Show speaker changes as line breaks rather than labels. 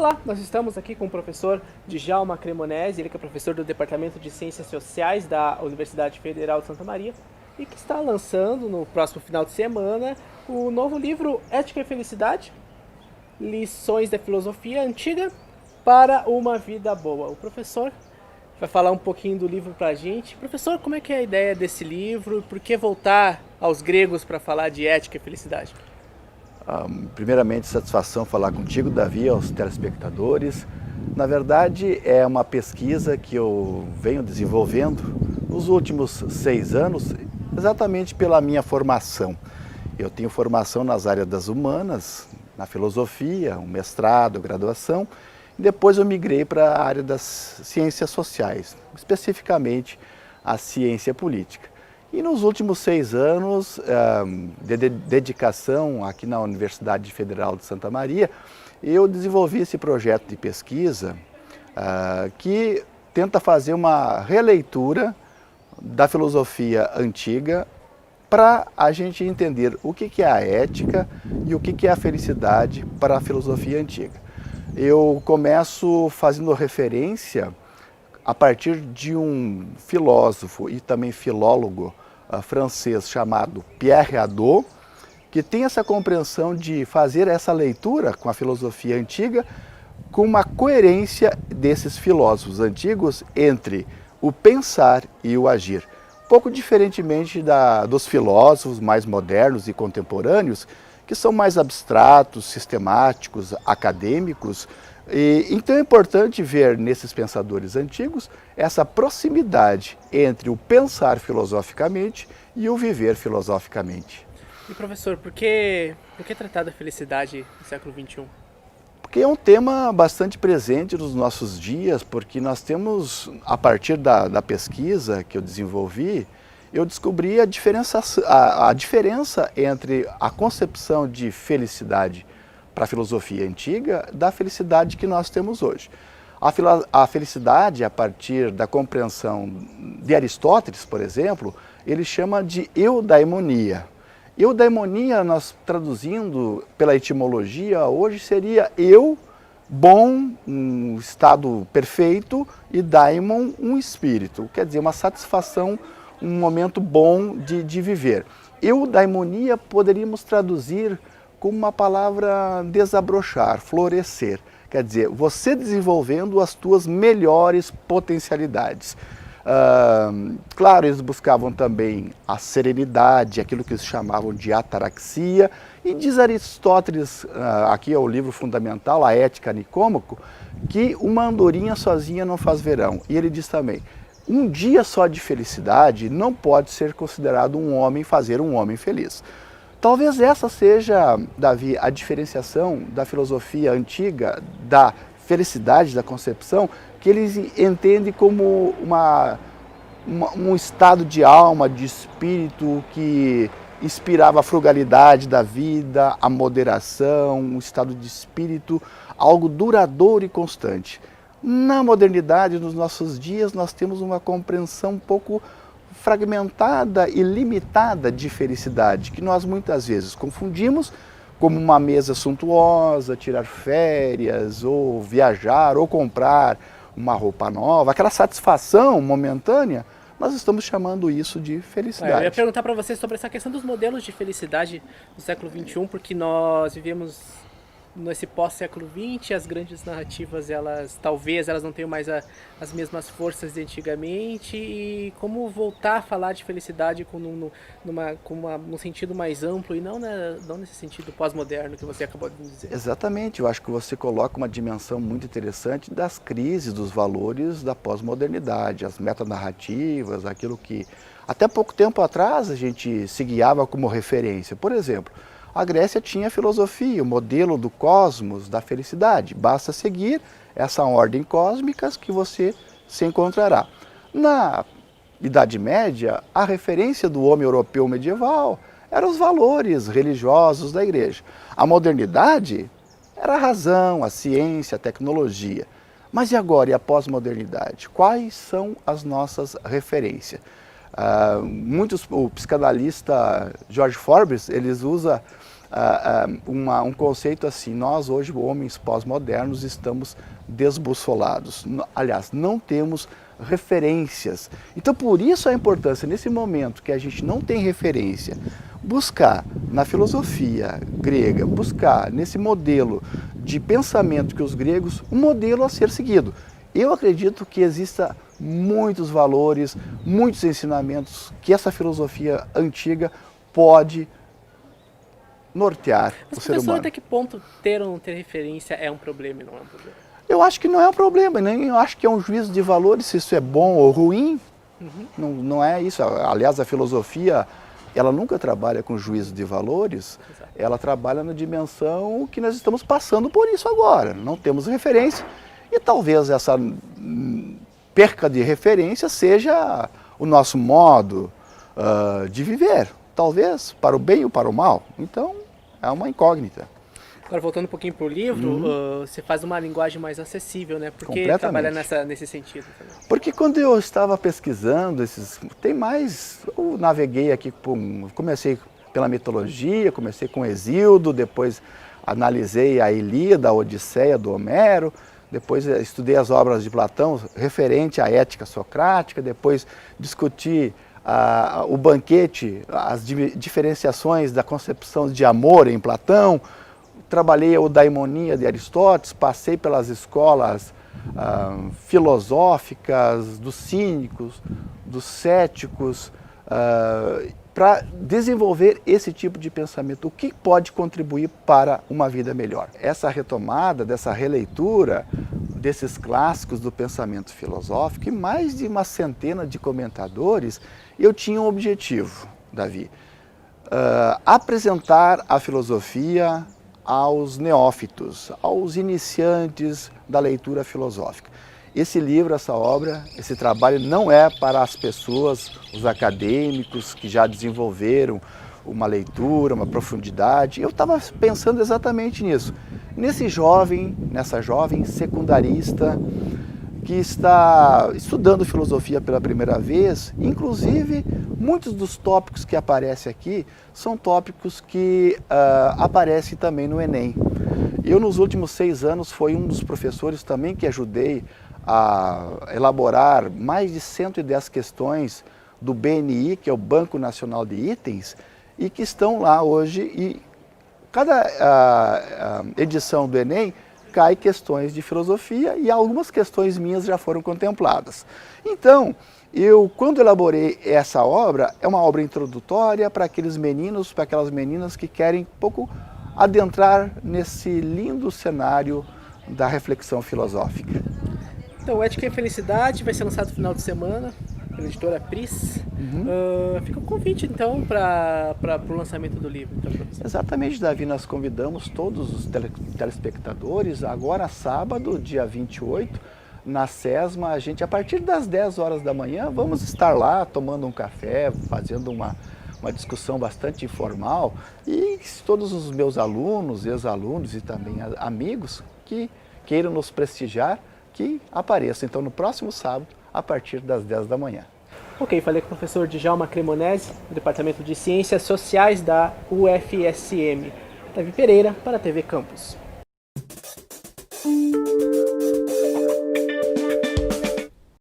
Olá, nós estamos aqui com o professor Djalma Cremonesi, ele que é professor do Departamento de Ciências Sociais da Universidade Federal de Santa Maria e que está lançando no próximo final de semana o novo livro Ética e Felicidade, Lições da Filosofia Antiga para uma Vida Boa. O professor vai falar um pouquinho do livro para a gente. Professor, como é que é a ideia desse livro e por que voltar aos gregos para falar de ética e felicidade?
Primeiramente, satisfação falar contigo, Davi, aos telespectadores. Na verdade, é uma pesquisa que eu venho desenvolvendo nos últimos 6 anos, exatamente pela minha formação. Eu tenho formação nas áreas das humanas, na filosofia, um mestrado, graduação, e depois eu migrei para a área das ciências sociais, especificamente a ciência política. E nos últimos 6 anos de dedicação aqui na Universidade Federal de Santa Maria, eu desenvolvi esse projeto de pesquisa que tenta fazer uma releitura da filosofia antiga para a gente entender o que é a ética e o que é a felicidade para a filosofia antiga. Eu começo fazendo referência a partir de um filósofo e também filólogo francês chamado Pierre Hadot, que tem essa compreensão de fazer essa leitura com a filosofia antiga com uma coerência desses filósofos antigos entre o pensar e o agir. Pouco diferentemente dos filósofos mais modernos e contemporâneos, que são mais abstratos, sistemáticos, acadêmicos. Então é importante ver nesses pensadores antigos essa proximidade entre o pensar filosoficamente e o viver filosoficamente.
E professor, por que tratar da felicidade no século XXI?
Porque é um tema bastante presente nos nossos dias, porque nós temos, a partir da pesquisa que eu desenvolvi, eu descobri a diferença entre a concepção de felicidade para a filosofia antiga da felicidade que nós temos hoje. A felicidade, a partir da compreensão de Aristóteles, por exemplo, ele chama de eudaimonia. Eudaimonia, nós traduzindo pela etimologia, hoje seria eu, bom, um estado perfeito, e daimon, um espírito. Quer dizer, uma satisfação, um momento bom de viver. Eudaimonia poderíamos traduzir como uma palavra desabrochar, florescer. Quer dizer, você desenvolvendo as tuas melhores potencialidades. Claro, eles buscavam também a serenidade, aquilo que eles chamavam de ataraxia. E diz Aristóteles, aqui é o livro fundamental, a Ética Nicômaco, que uma andorinha sozinha não faz verão. E ele diz também, um dia só de felicidade não pode ser considerado fazer um homem feliz. Talvez essa seja, Davi, a diferenciação da filosofia antiga, da felicidade, da concepção, que eles entendem como um estado de alma, de espírito que inspirava a frugalidade da vida, a moderação, um estado de espírito, algo duradouro e constante. Na modernidade, nos nossos dias, nós temos uma compreensão um pouco fragmentada e limitada de felicidade, que nós muitas vezes confundimos como uma mesa suntuosa, tirar férias, ou viajar, ou comprar uma roupa nova, aquela satisfação momentânea, nós estamos chamando isso de felicidade.
Eu ia perguntar para você sobre essa questão dos modelos de felicidade do século XXI, porque nós vivemos nesse pós-século XX, as grandes narrativas, talvez elas não tenham mais as mesmas forças de antigamente, e como voltar a falar de felicidade num sentido mais amplo e não nesse sentido pós-moderno que você acabou de dizer.
Exatamente, eu acho que você coloca uma dimensão muito interessante das crises dos valores da pós-modernidade, as metanarrativas, aquilo que até pouco tempo atrás a gente se guiava como referência. Por exemplo, a Grécia tinha a filosofia, o modelo do cosmos, da felicidade. Basta seguir essa ordem cósmica que você se encontrará. Na Idade Média, a referência do homem europeu medieval eram os valores religiosos da igreja. A modernidade era a razão, a ciência, a tecnologia. Mas e agora, e a pós-modernidade? Quais são as nossas referências? O psicanalista George Forbes, ele usa um conceito assim: nós hoje, homens pós-modernos, estamos desbussolados. Aliás, não temos referências. Então, por isso a importância, nesse momento que a gente não tem referência, buscar na filosofia grega, buscar nesse modelo de pensamento que os gregos, um modelo a ser seguido. Eu acredito que exista muitos valores, muitos ensinamentos que essa filosofia antiga pode nortear o ser humano.
Até que ponto ter referência é um problema e não é um problema?
Eu acho que não é um problema, nem eu acho que é um juízo de valores, se isso é bom ou ruim. Não é isso. Aliás, a filosofia, ela nunca trabalha com juízo de valores.
Exato.
Ela trabalha na dimensão que nós estamos passando por isso agora. Não temos referência e talvez essa perca de referência seja o nosso modo de viver. Talvez para o bem ou para o mal. Então, é uma incógnita.
Agora, voltando um pouquinho para o livro, você faz uma linguagem mais acessível, né? Por que trabalhar nesse sentido também?
Porque quando eu estava pesquisando, eu naveguei aqui, comecei pela mitologia, comecei com Hesíodo, depois analisei a Ilíada, a Odisseia do Homero, depois estudei as obras de Platão referente à ética socrática, depois discuti o banquete, as diferenciações da concepção de amor em Platão, trabalhei a eudaimonia de Aristóteles, passei pelas escolas filosóficas dos cínicos, dos céticos, para desenvolver esse tipo de pensamento. O que pode contribuir para uma vida melhor? Essa retomada, dessa releitura desses clássicos do pensamento filosófico, e mais de uma centena de comentadores, eu tinha um objetivo, Davi: apresentar a filosofia aos neófitos, aos iniciantes da leitura filosófica. Esse livro, essa obra, esse trabalho não é para as pessoas, os acadêmicos que já desenvolveram uma leitura, uma profundidade. Eu estava pensando exatamente nisso. Nessa jovem secundarista que está estudando filosofia pela primeira vez. Inclusive, muitos dos tópicos que aparecem aqui são tópicos que aparecem também no Enem. Eu, nos últimos 6 anos, fui um dos professores também que ajudei a elaborar mais de 110 questões do BNI, que é o Banco Nacional de Itens, e que estão lá hoje. E cada edição do Enem cai questões de filosofia e algumas questões minhas já foram contempladas. Então, quando elaborei essa obra, é uma obra introdutória para aqueles meninos, para aquelas meninas que querem um pouco adentrar nesse lindo cenário da reflexão filosófica.
Então, Ética e Felicidade vai ser lançado no final de semana pela editora Pris. Fica um convite, então, para o lançamento do livro. Então,
exatamente, Davi. Nós convidamos todos os telespectadores, agora sábado, dia 28, na SESMA. A gente, a partir das 10 horas da manhã, vamos estar lá tomando um café, fazendo uma discussão bastante informal. E todos os meus alunos, ex-alunos e também amigos que queiram nos prestigiar, que apareçam, então, no próximo sábado, a partir das 10 da manhã.
Ok, falei com o professor Djalma Cremonesi, do Departamento de Ciências Sociais da UFSM. Davi Pereira, para a TV Campus.